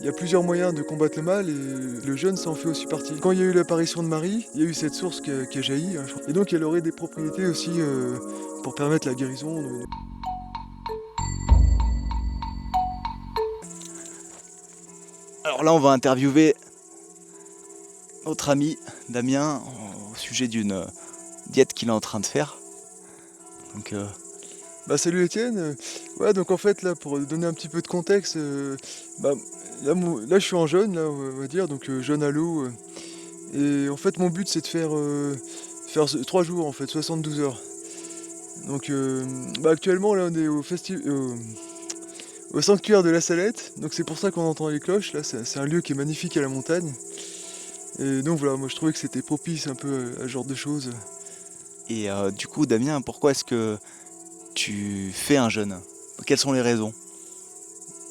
Il y a plusieurs moyens de combattre le mal et le jeûne, ça en fait aussi partie. Quand il y a eu l'apparition de Marie, il y a eu cette source qui a jailli, hein, je crois. Et donc elle aurait des propriétés aussi pour permettre la guérison. Alors là, on va interviewer notre ami Damien au sujet d'une diète qu'il est en train de faire. Donc, Bah salut Étienne. Ouais, donc en fait là pour donner un petit peu de contexte, bah, là je suis en jeûne là on va dire, donc jeûne à l'eau. Et en fait mon but c'est de faire 3 jours en fait, 72 heures. Donc bah, actuellement là on est au sanctuaire de la Salette, donc c'est pour ça qu'on entend les cloches. Là c'est un lieu qui est magnifique à la montagne. Et donc voilà, moi je trouvais que c'était propice un peu à ce genre de choses. et du coup, Damien, pourquoi est-ce que tu fais un jeûne? Quelles sont les raisons?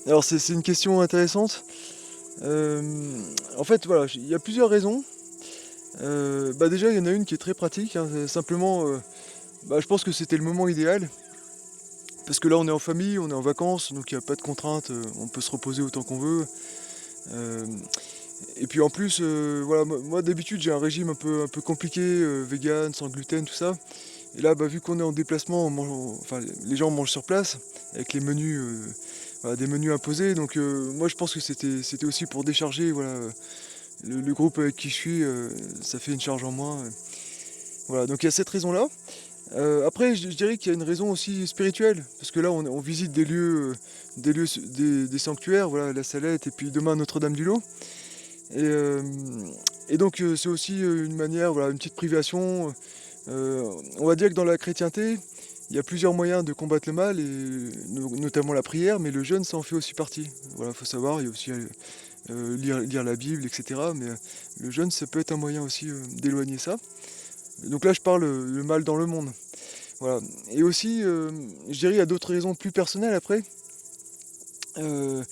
Alors c'est une question intéressante. Euh, En fait voilà, il y a plusieurs raisons. Bah déjà il y en a une qui est très pratique, hein, c'est simplement bah, je pense que c'était le moment idéal. Parce que là on est en famille, on est en vacances, donc il n'y a pas de contraintes, on peut se reposer autant qu'on veut. Euh, et puis en plus, voilà, moi d'habitude j'ai un régime un peu compliqué, vegan, sans gluten, tout ça. Et là, bah, vu qu'on est en déplacement, enfin, les gens mangent sur place, avec les menus, voilà, des menus imposés. Donc moi je pense que c'était aussi pour décharger, voilà, le groupe avec qui je suis, ça fait une charge en moins. Voilà, donc il y a cette raison-là. Après, je dirais qu'il y a une raison aussi spirituelle, parce que là, on visite des sanctuaires, voilà, la Salette, et puis demain Notre-Dame-du-Lot. Et, euh, et donc, c'est aussi une manière, voilà, une petite privation. On va dire que dans la chrétienté, il y a plusieurs moyens de combattre le mal, et notamment la prière, mais le jeûne, ça en fait aussi partie. Voilà, faut savoir, il y a aussi lire la Bible, etc. Mais le jeûne, ça peut être un moyen aussi d'éloigner ça. Donc là, je parle le mal dans le monde. Voilà. Et aussi, je dirais, il y a d'autres raisons plus personnelles après. Euh,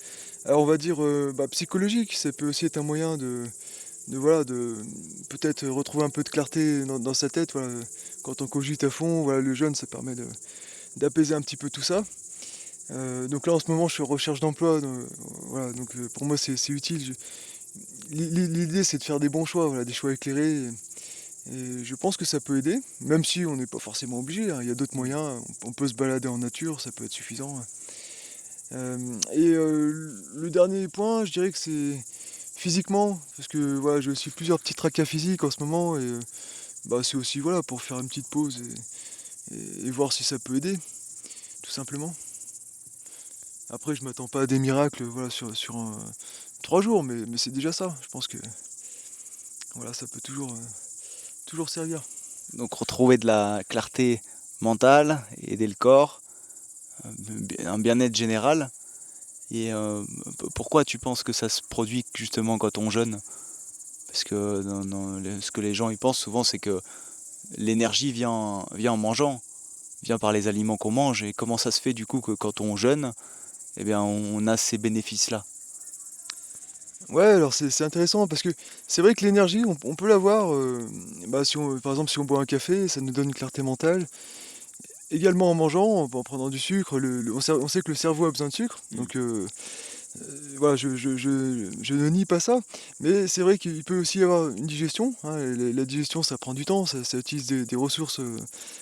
alors on va dire bah, psychologique, ça peut aussi être un moyen voilà, de peut-être retrouver un peu de clarté dans sa tête. Voilà. Quand on cogite à fond, voilà, le jeûne, ça permet d'apaiser un petit peu tout ça. Donc là en ce moment je suis en recherche d'emploi, voilà, donc pour moi c'est utile. L'idée c'est de faire des bons choix, voilà, des choix éclairés. Et je pense que ça peut aider, même si on n'est pas forcément obligé, hein. Il y a d'autres moyens, on peut se balader en nature, ça peut être suffisant. Le dernier point, je dirais que c'est physiquement, parce que voilà, j'ai aussi plusieurs petits tracas physiques en ce moment, et bah, c'est aussi voilà, pour faire une petite pause et voir si ça peut aider, tout simplement. Après, je m'attends pas à des miracles voilà, sur 3 jours, mais c'est déjà ça. Je pense que voilà, ça peut toujours servir. Donc retrouver de la clarté mentale, aider le corps, un bien-être général. Et pourquoi tu penses que ça se produit justement quand on jeûne? Parce que ce que les gens y pensent souvent, c'est que l'énergie vient en mangeant, vient par les aliments qu'on mange. Et comment ça se fait du coup que quand on jeûne, eh bien, on a ces bénéfices-là? Ouais, alors c'est intéressant parce que c'est vrai que l'énergie, on peut l'avoir, bah, par exemple, si on boit un café, ça nous donne une clarté mentale. Également en mangeant, en prenant du sucre, on sait que le cerveau a besoin de sucre, Mm. donc voilà, je ne nie pas ça, mais c'est vrai qu'il peut aussi y avoir une digestion, hein, et la digestion ça prend du temps, ça utilise des ressources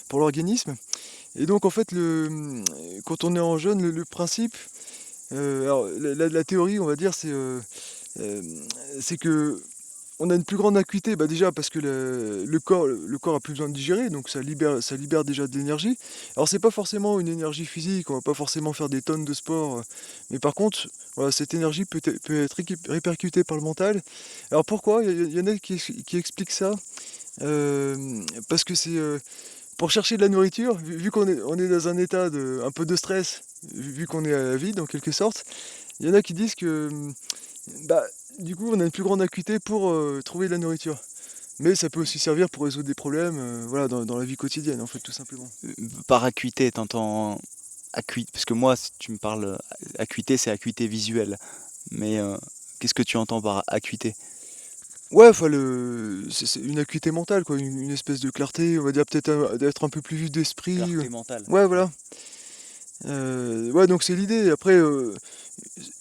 pour l'organisme. Et donc en fait, quand on est en jeûne, le principe, alors la théorie on va dire euh, c'est que on a une plus grande acuité, bah déjà parce que le corps a plus besoin de digérer, donc ça libère déjà de l'énergie. Alors c'est pas forcément une énergie physique, on va pas forcément faire des tonnes de sport, mais par contre, voilà, cette énergie peut être répercutée par le mental. Alors pourquoi? Il y en a qui expliquent ça, parce que c'est pour chercher de la nourriture, vu qu'on est dans un état un peu de stress, vu qu'on est à vide en quelque sorte. Il y en a qui disent que bah, du coup, on a une plus grande acuité pour trouver de la nourriture. Mais ça peut aussi servir pour résoudre des problèmes voilà, dans la vie quotidienne, en fait, tout simplement. Par acuité, t'entends acuité, parce que moi, si tu me parles acuité, c'est acuité visuelle. Mais qu'est-ce que tu entends par acuité? Ouais, enfin, c'est une acuité mentale, quoi, une espèce de clarté, on va dire peut-être d'être un peu plus vif d'esprit. Clarté mentale. Ouais, Ouais. voilà. Ouais, donc c'est l'idée. Après,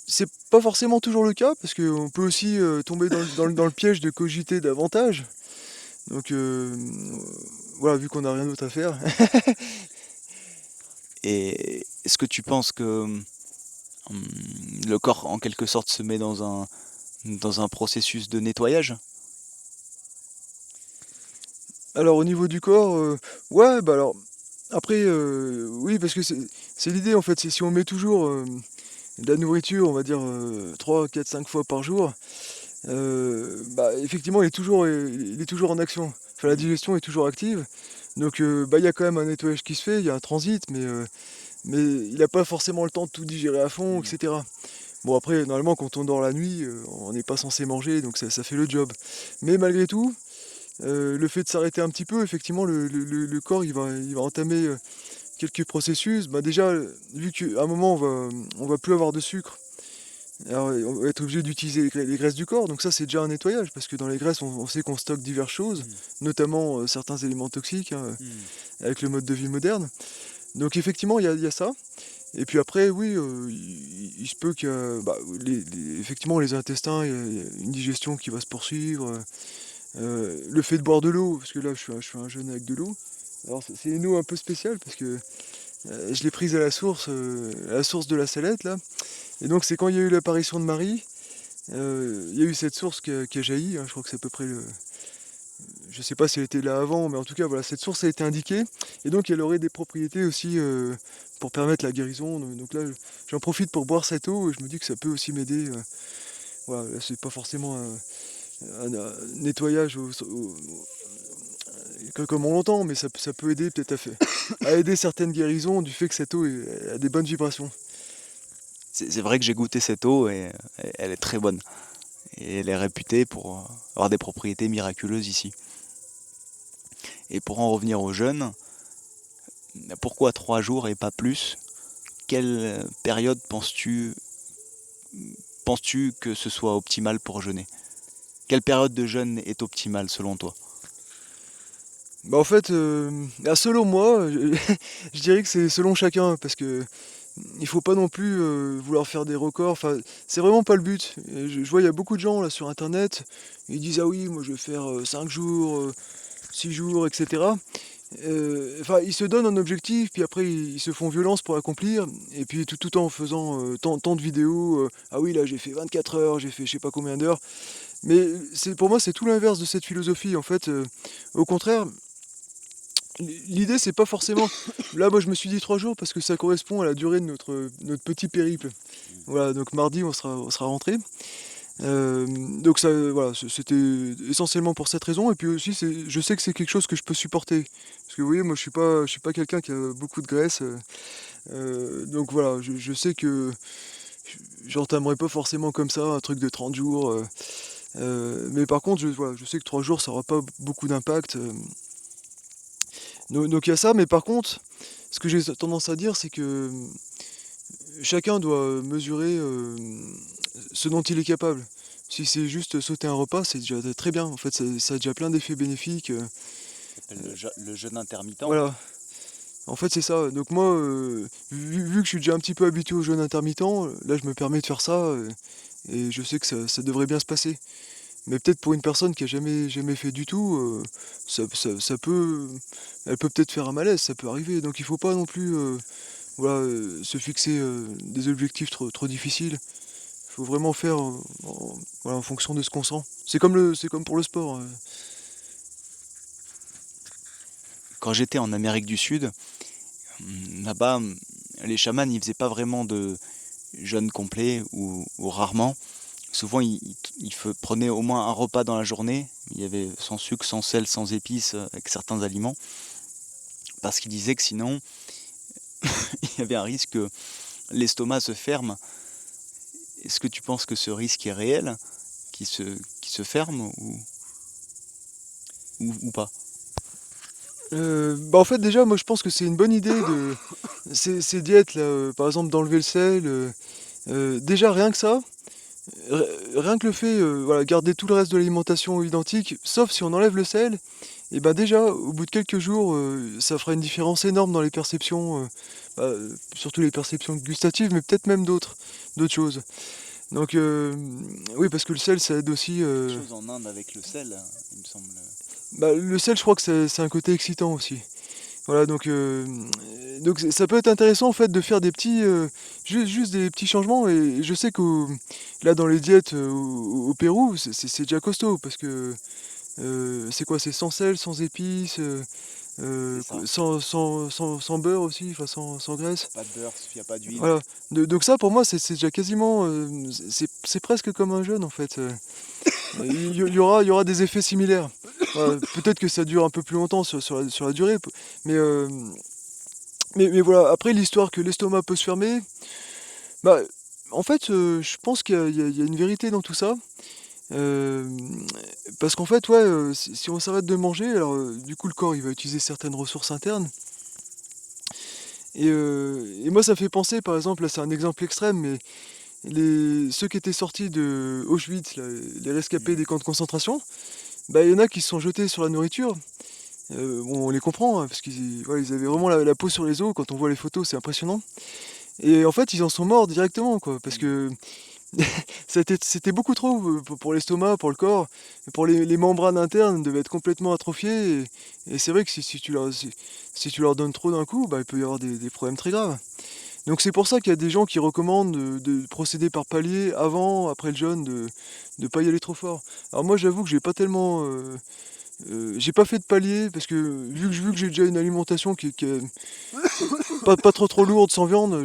c'est pas forcément toujours le cas, parce qu'on peut aussi tomber dans le piège de cogiter davantage. Donc voilà, vu qu'on n'a rien d'autre à faire. Et est-ce que tu penses que le corps, en quelque sorte, se met dans un processus de nettoyage? Alors au niveau du corps, ouais, bah alors après, oui, parce que c'est l'idée en fait, c'est si on met toujours de la nourriture, on va dire 3, 4, 5 fois par jour, bah effectivement il est toujours en action. Enfin la Mmh. digestion est toujours active. Donc bah il y a quand même un nettoyage qui se fait, il y a un transit, mais il n'a pas forcément le temps de tout digérer à fond, Mmh. etc. Bon après, normalement quand on dort la nuit, on n'est pas censé manger, donc ça fait le job. Mais malgré tout, le fait de s'arrêter un petit peu, effectivement, le corps il va entamer quelques processus. Bah déjà, vu qu'à un moment on va plus avoir de sucre, alors on va être obligé d'utiliser les graisses du corps. Donc ça c'est déjà un nettoyage, parce que dans les graisses on sait qu'on stocke diverses choses, Mmh. notamment certains éléments toxiques, hein, Mmh. avec le mode de vie moderne. Donc effectivement il y a ça. Et puis après oui, il se peut que bah, effectivement les intestins, il y a une digestion qui va se poursuivre. Le fait de boire de l'eau, parce que là je fais un jeûne avec de l'eau. Alors c'est une eau un peu spéciale, parce que je l'ai prise à la source de la Salette là. Et donc c'est quand il y a eu l'apparition de Marie, il y a eu cette source qui a jailli, hein. Je crois que c'est à peu près je sais pas si elle était là avant, mais en tout cas voilà, cette source a été indiquée. Et donc elle aurait des propriétés aussi pour permettre la guérison. Donc là j'en profite pour boire cette eau, et je me dis que ça peut aussi m'aider. Voilà, là, c'est pas forcément un nettoyage comme on l'entend, mais ça peut aider peut-être à aider certaines guérisons du fait que cette eau a des bonnes vibrations. C'est vrai que j'ai goûté cette eau et elle est très bonne. Et elle est réputée pour avoir des propriétés miraculeuses ici. Et pour en revenir au jeûne, pourquoi 3 jours et pas plus? Quelle période penses-tu que ce soit optimal pour jeûner? Quelle période de jeûne est optimale selon toi? Bah en fait, selon moi, je dirais que c'est selon chacun, parce que il faut pas non plus vouloir faire des records. Enfin, c'est vraiment pas le but. Et je vois, il y a beaucoup de gens là sur internet, ils disent ah oui, moi je vais faire 5 jours, 6 jours, etc. Enfin, ils se donnent un objectif, puis après ils se font violence pour l'accomplir, et puis tout en faisant tant de vidéos. Ah oui, là j'ai fait 24 heures, j'ai fait je sais pas combien d'heures. Mais pour moi, c'est tout l'inverse de cette philosophie. En fait, au contraire, l'idée, c'est pas forcément. Là, moi, je me suis dit 3 jours parce que ça correspond à la durée de notre petit périple. Voilà, donc mardi, on sera rentré. Donc ça, voilà, c'était essentiellement pour cette raison. Et puis aussi, je sais que c'est quelque chose que je peux supporter. Parce que vous voyez, moi, je suis pas quelqu'un qui a beaucoup de graisse. Donc voilà, je sais que j'entamerai pas forcément comme ça un truc de 30 jours. Mais par contre, voilà, je sais que 3 jours, ça aura pas beaucoup d'impact. Donc il y a ça, mais par contre, ce que j'ai tendance à dire, c'est que chacun doit mesurer ce dont il est capable. Si c'est juste sauter un repas, c'est déjà très bien. En fait, ça a déjà plein d'effets bénéfiques. Ça s'appelle le jeûne intermittent. Voilà. En fait, c'est ça. Donc moi, vu que je suis déjà un petit peu habitué au jeûne intermittent, là, je me permets de faire ça, et je sais que ça devrait bien se passer. Mais peut-être pour une personne qui a jamais fait du tout, elle peut peut-être faire un malaise, ça peut arriver. Donc il faut pas non plus, voilà, se fixer des objectifs trop difficiles. Il faut vraiment faire voilà, en fonction de ce qu'on sent. C'est comme pour le sport. Quand j'étais en Amérique du Sud, là-bas, les chamans, ils faisaient pas vraiment de jeûne complet ou rarement. Souvent, ils prenaient au moins un repas dans la journée. Il y avait sans sucre, sans sel, sans épices, avec certains aliments. Parce qu'ils disaient que sinon, il y avait un risque que l'estomac se ferme. Est-ce que tu penses que ce risque est réel, qui se ferme ou pas? Bah en fait déjà moi je pense que c'est une bonne idée de ces diètes là, par exemple d'enlever le sel. Déjà rien que ça, rien que le fait, voilà, garder tout le reste de l'alimentation identique, sauf si on enlève le sel. et ben déjà, au bout de quelques jours, ça fera une différence énorme dans les perceptions, surtout les perceptions gustatives, mais peut-être même d'autres choses. Donc oui, parce que le sel, ça aide aussi. Quelque chose en Inde avec le sel, il me semble. Bah, le sel, je crois que c'est un côté excitant aussi. Voilà, donc ça peut être intéressant en fait de faire des petits, juste des petits changements. Et je sais que là, dans les diètes au Pérou, c'est déjà costaud parce que c'est quoi? C'est sans sel, sans épices, C'est ça. sans beurre aussi, enfin sans graisse. Pas de beurre, il n'y a pas d'huile. Voilà. Donc ça, pour moi, c'est déjà quasiment, c'est presque comme un jeûne en fait. Il y aura des effets similaires. Voilà, peut-être que ça dure un peu plus longtemps sur la durée, mais, euh, mais voilà. Après, l'histoire que l'estomac peut se fermer, bah, en fait, je pense qu'il y a une vérité dans tout ça. Euh, Parce qu'en fait, ouais, si on s'arrête de manger, alors du coup, le corps il va utiliser certaines ressources internes. Et moi, ça me fait penser, par exemple, là, c'est un exemple extrême, mais ceux qui étaient sortis de Auschwitz, là, les rescapés des camps de concentration, bah, il y en a qui se sont jetés sur la nourriture. Bon, on les comprend, hein, parce qu'ils voilà, ils avaient vraiment la peau sur les os. Quand on voit les photos, c'est impressionnant. Et en fait, ils en sont morts directement, quoi, parce que c'était beaucoup trop pour l'estomac, pour le corps, et pour les membranes internes devaient être complètement atrophiées. Et c'est vrai que si tu leur donnes trop d'un coup, bah, il peut y avoir des problèmes très graves. Donc c'est pour ça qu'il y a des gens qui recommandent de procéder par palier avant, après le jeûne, de ne pas y aller trop fort. Alors moi, j'avoue que j'ai pas fait de palier parce que vu que j'ai déjà une alimentation qui est pas trop lourde, sans viande,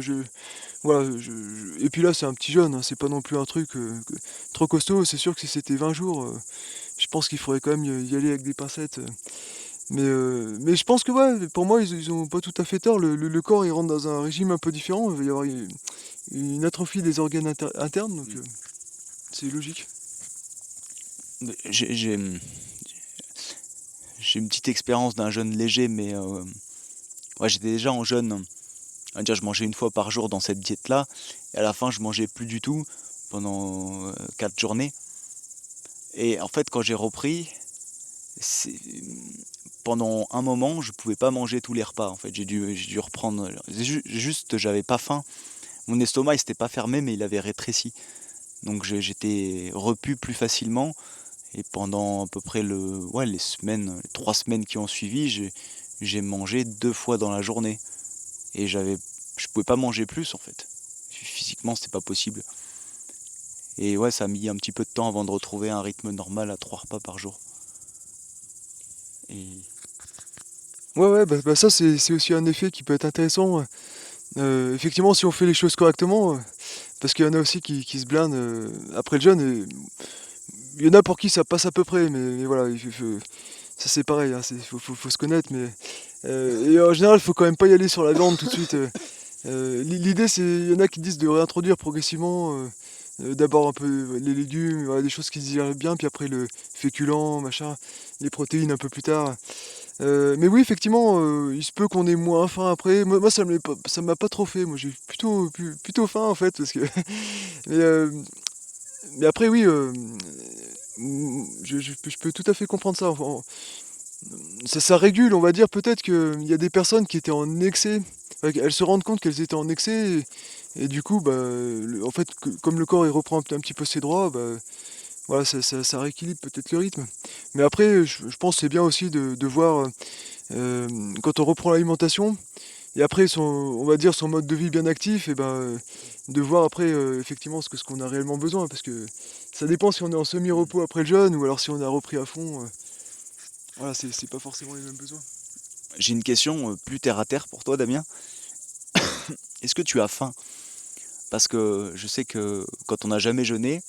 voilà, et puis là c'est un petit jeûne, hein, c'est pas non plus un truc trop costaud. C'est sûr que si c'était 20 jours, je pense qu'il faudrait quand même y aller avec des pincettes. Mais je pense que ouais, pour moi ils ont pas tout à fait tort. Le corps il rentre dans un régime un peu différent. Il va y avoir une atrophie des organes internes, donc c'est logique. J'ai j'ai- j'ai une petite expérience d'un jeûne léger, mais ouais, j'étais déjà en jeûne. On va dire, je mangeais une fois par jour dans cette diète-là, et à la fin, je mangeais plus du tout pendant 4 journées. Et en fait, quand j'ai repris, c'est- pendant un moment, je pouvais pas manger tous les repas. En fait, j'ai dû reprendre. Juste, j'avais pas faim. Mon estomac, il s'était pas fermé, mais il avait rétréci. Donc j'étais repu plus facilement. Et pendant à peu près les 3 semaines qui ont suivi, j'ai mangé 2 fois dans la journée. Et je pouvais pas manger plus en fait. Physiquement, c'était pas possible. Et ouais, ça a mis un petit peu de temps avant de retrouver un rythme normal à 3 repas par jour. Et Ouais, bah ça c'est aussi un effet qui peut être intéressant. Effectivement, si on fait les choses correctement, parce qu'il y en a aussi qui se blindent après le jeûne. Il y en a pour qui ça passe à peu près, mais voilà, ça c'est pareil, hein, faut se connaître. Et en général, il faut quand même pas y aller sur la viande tout de suite. L'idée, il y en a qui disent de réintroduire progressivement, d'abord un peu les légumes, voilà, des choses qui se digèrent bien, puis après le féculent, machin, les protéines un peu plus tard. Mais oui, effectivement, il se peut qu'on ait moins faim après. Moi, ça m'a pas trop fait. Moi, j'ai plutôt faim en fait, parce que. mais, euh, mais après, oui, je peux tout à fait comprendre ça. Enfin, ça régule, on va dire peut-être qu'il y a des personnes qui étaient en excès. Enfin, elles se rendent compte qu'elles étaient en excès. Et du coup, bah, en fait, comme le corps il reprend un petit peu ses droits, bah, voilà, ça rééquilibre peut-être le rythme. Mais après, je pense que c'est bien aussi de voir quand on reprend l'alimentation, et après on va dire son mode de vie bien actif, et ben de voir après effectivement ce qu'on a réellement besoin, parce que ça dépend si on est en semi-repos après le jeûne ou alors si on a repris à fond. Voilà, c'est pas forcément les mêmes besoins. j'ai une question plus terre à terre pour toi, Damien. Est-ce que tu as faim? Parce que je sais que quand on n'a jamais jeûné,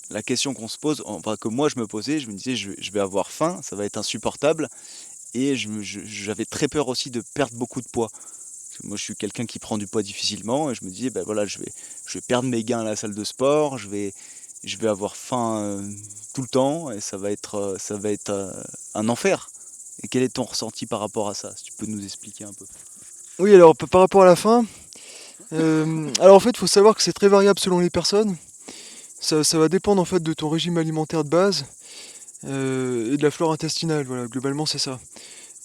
la question qu'on se pose, enfin que moi je me posais, je me disais je vais avoir faim, ça va être insupportable. Et j'avais très peur aussi de perdre beaucoup de poids. Parce que moi je suis quelqu'un qui prend du poids difficilement et je me disais ben voilà, je vais perdre mes gains à la salle de sport, je vais avoir faim tout le temps et ça va être un enfer. Et quel est ton ressenti par rapport à ça? Si tu peux nous expliquer un peu. Oui, alors par rapport à la faim, alors en fait, il faut savoir que c'est très variable selon les personnes. Ça va dépendre en fait de ton régime alimentaire de base. et de la flore intestinale, voilà, globalement c'est ça.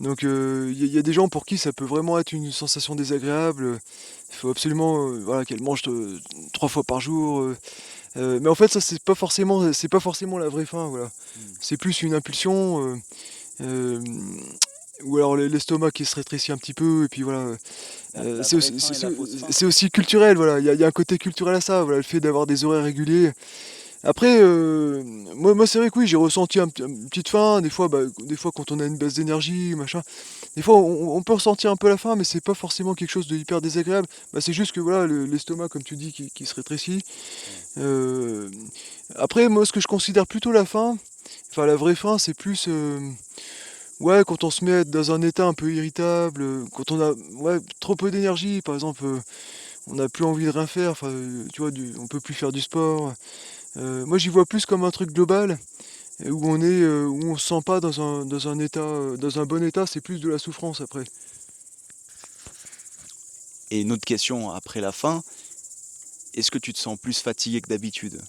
Donc il y a des gens pour qui ça peut vraiment être une sensation désagréable, il faut absolument, voilà, qu'elle mange 3 fois par jour, mais en fait ça c'est pas forcément la vraie faim, voilà. Hmm. C'est plus une impulsion, hem, ou alors l'estomac qui se rétrécit un petit peu et puis voilà, La c'est vraie aussi faim et la fausse faim. c'est aussi culturel, voilà, il y a un côté culturel à ça, voilà, le fait d'avoir des horaires réguliers. Après, moi c'est vrai que oui, j'ai ressenti une petite faim, des fois quand on a une baisse d'énergie, machin, des fois on peut ressentir un peu la faim, mais c'est pas forcément quelque chose de hyper désagréable. Bah, c'est juste que voilà, l'estomac, comme tu dis, qui se rétrécit. Ouais. Heu, Après, moi ce que je considère plutôt la faim, enfin la vraie faim, c'est plus, ouais, quand on se met à être dans un état un peu irritable, quand on a, ouais, trop peu d'énergie, par exemple, on n'a plus envie de rien faire, enfin, tu vois, on peut plus faire du sport. Moi j'y vois plus comme un truc global, où on se sent pas dans un état, dans un bon état, c'est plus de la souffrance après. Et une autre question après la faim, est-ce que tu te sens plus fatigué que d'habitude?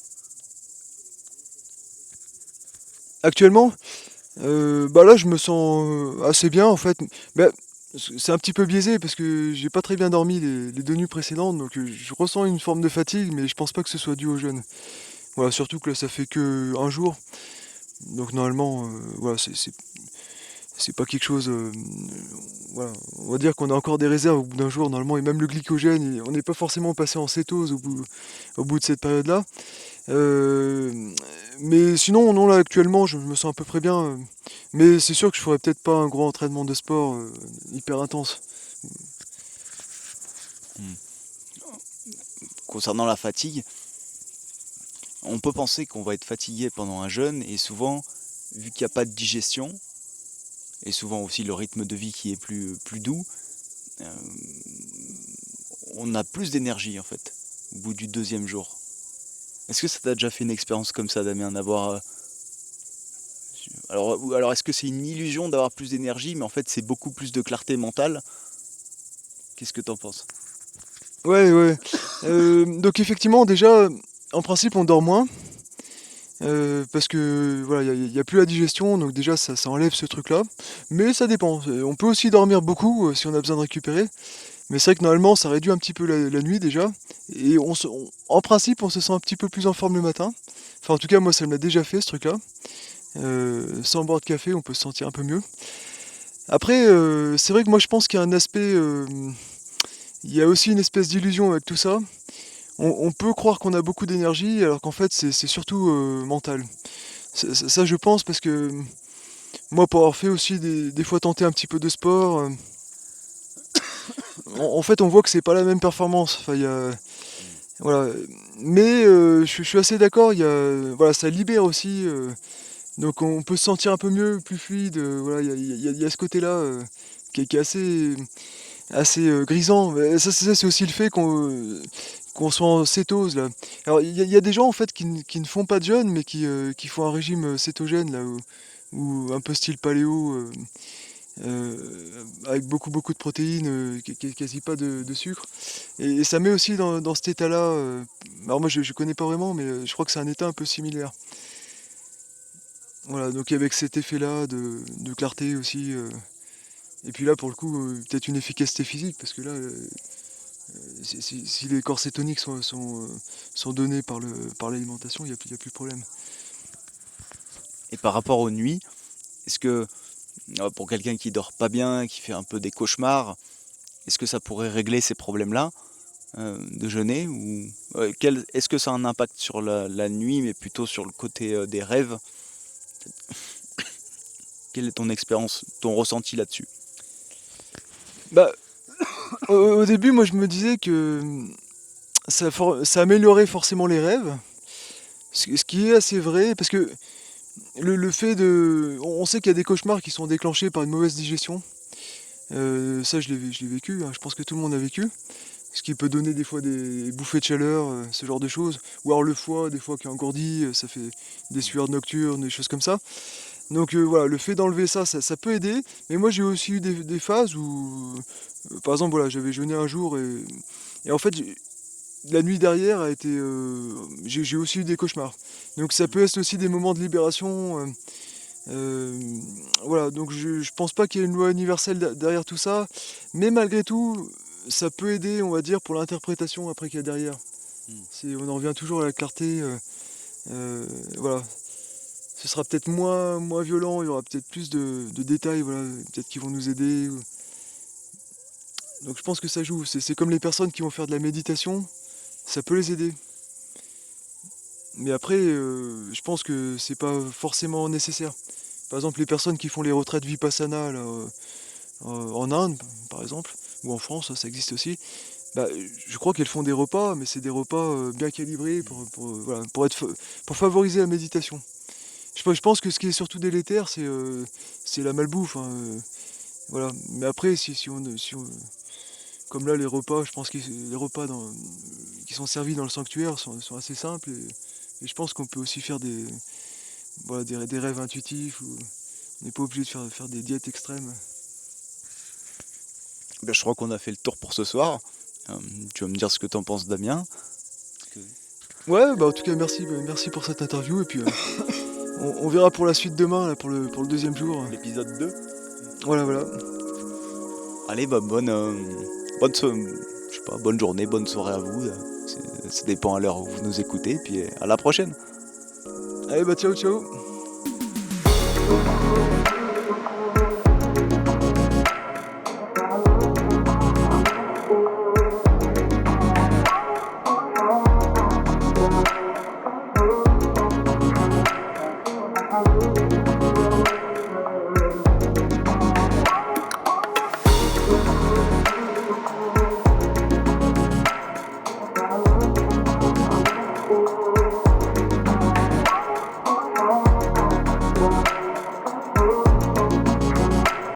Actuellement, bah là je me sens, assez bien en fait. Bah, c'est un petit peu biaisé parce que j'ai pas très bien dormi les 2 nuits précédentes, donc je ressens une forme de fatigue, mais je pense pas que ce soit dû au jeûne. Voilà, surtout que là ça fait que un jour, donc normalement, voilà, c'est pas quelque chose, voilà, on va dire qu'on a encore des réserves au bout d'un jour normalement, et même le glycogène, on n'est pas forcément passé en cétose au bout de cette période-là. Mais sinon, non, là actuellement, je me sens à peu près bien. Mais c'est sûr que je ferais peut-être pas un gros entraînement de sport hyper intense. Hmm. Concernant la fatigue, on peut penser qu'on va être fatigué pendant un jeûne et souvent, vu qu'il n'y a pas de digestion, et souvent aussi le rythme de vie qui est plus doux, euh, on a plus d'énergie en fait au bout du deuxième jour. Est-ce que ça t'a déjà fait une expérience comme ça, Damien, d'avoir alors est-ce que c'est une illusion d'avoir plus d'énergie, mais en fait c'est beaucoup plus de clarté mentale? Qu'est-ce que t'en penses? Ouais, ouais. Donc effectivement, déjà, en principe, on dort moins. Parce que voilà, il y a plus la digestion, donc déjà ça enlève ce truc-là. Mais ça dépend. On peut aussi dormir beaucoup si on a besoin de récupérer. Mais c'est vrai que normalement, ça réduit un petit peu la nuit déjà. Et en principe, on se sent un petit peu plus en forme le matin. Enfin, en tout cas, moi, ça me l'a déjà fait ce truc-là. Sans boire de café, on peut se sentir un peu mieux. Après, c'est vrai que moi, je pense qu'il y a un aspect. Il y a aussi une espèce d'illusion avec tout ça. On peut croire qu'on a beaucoup d'énergie, alors qu'en fait, c'est surtout mental. Ça, je pense, parce que moi, pour avoir fait aussi des fois tenter un petit peu de sport, en fait, on voit que c'est pas la même performance. Enfin, il y a, Hmm. voilà. Mais je suis assez d'accord, voilà, ça libère aussi. Donc on peut se sentir un peu mieux, plus fluide. Voilà, il y a ce côté-là qui est assez grisant. Mais ça, c'est aussi le fait qu'on soit en cétose là. Alors il y a des gens en fait qui ne font pas de jeûne, mais qui font un régime cétogène là, ou un peu style paléo, avec beaucoup de protéines, quasi pas de sucre. Et ça met aussi dans cet état-là. Alors moi je connais pas vraiment, mais je crois que c'est un état un peu similaire. Voilà, donc avec cet effet-là de clarté aussi. Et puis là, pour le coup, peut-être une efficacité physique, parce que là, si les corps cétoniques sont donnés par l'alimentation, il y a plus de problème. Et par rapport aux nuits, est-ce que pour quelqu'un qui dort pas bien, qui fait un peu des cauchemars, est-ce que ça pourrait régler ces problèmes-là de jeûner ou est-ce que ça a un impact sur la nuit, mais plutôt sur le côté des rêves? Quelle est ton expérience, ton ressenti là-dessus? Bah, au début, moi, je me disais que ça améliorait forcément les rêves, ce qui est assez vrai, parce que le fait de... On sait qu'il y a des cauchemars qui sont déclenchés par une mauvaise digestion. Ça, je l'ai vécu, hein, je pense que tout le monde a vécu. Ce qui peut donner des fois des bouffées de chaleur, ce genre de choses. Ou alors le foie, des fois qui engourdit, ça fait des sueurs nocturnes, des choses comme ça. Donc voilà, le fait d'enlever ça peut aider. Mais moi j'ai aussi eu des phases où, par exemple, voilà, j'avais jeûné un jour et en fait, la nuit derrière a été, j'ai aussi eu des cauchemars. Donc ça peut être aussi des moments de libération. Euh, voilà, donc je pense pas qu'il y ait une loi universelle derrière tout ça, mais malgré tout, ça peut aider, on va dire, pour l'interprétation après qu'il y a derrière. On en revient toujours à la clarté. Voilà, ce sera peut-être moins violent, il y aura peut-être plus de détails, voilà, peut-être qui vont nous aider. Donc je pense que ça joue. C'est comme les personnes qui vont faire de la méditation, ça peut les aider. Mais après, je pense que c'est pas forcément nécessaire. Par exemple, les personnes qui font les retraites Vipassana là, en Inde, par exemple, ou en France, ça existe aussi. Bah, je crois qu'elles font des repas, mais c'est des repas bien calibrés voilà, pour favoriser la méditation. Je pense que ce qui est surtout délétère, c'est la malbouffe, hein, voilà. Mais après, comme là, les repas, je pense que les repas qui sont servis dans le sanctuaire sont assez simples. Et je pense qu'on peut aussi faire voilà, des rêves intuitifs. On n'est pas obligé de faire des diètes extrêmes. Ben, je crois qu'on a fait le tour pour ce soir. Tu vas me dire ce que t'en penses, Damien. Ouais, bah en tout cas, merci pour cette interview. Et puis, on verra pour la suite demain, là, pour le deuxième jour. L'épisode 2. Voilà. Allez, bah bonne journée, bonne soirée à vous. Ça dépend à l'heure où vous nous écoutez. Puis à la prochaine. Allez, bah ciao.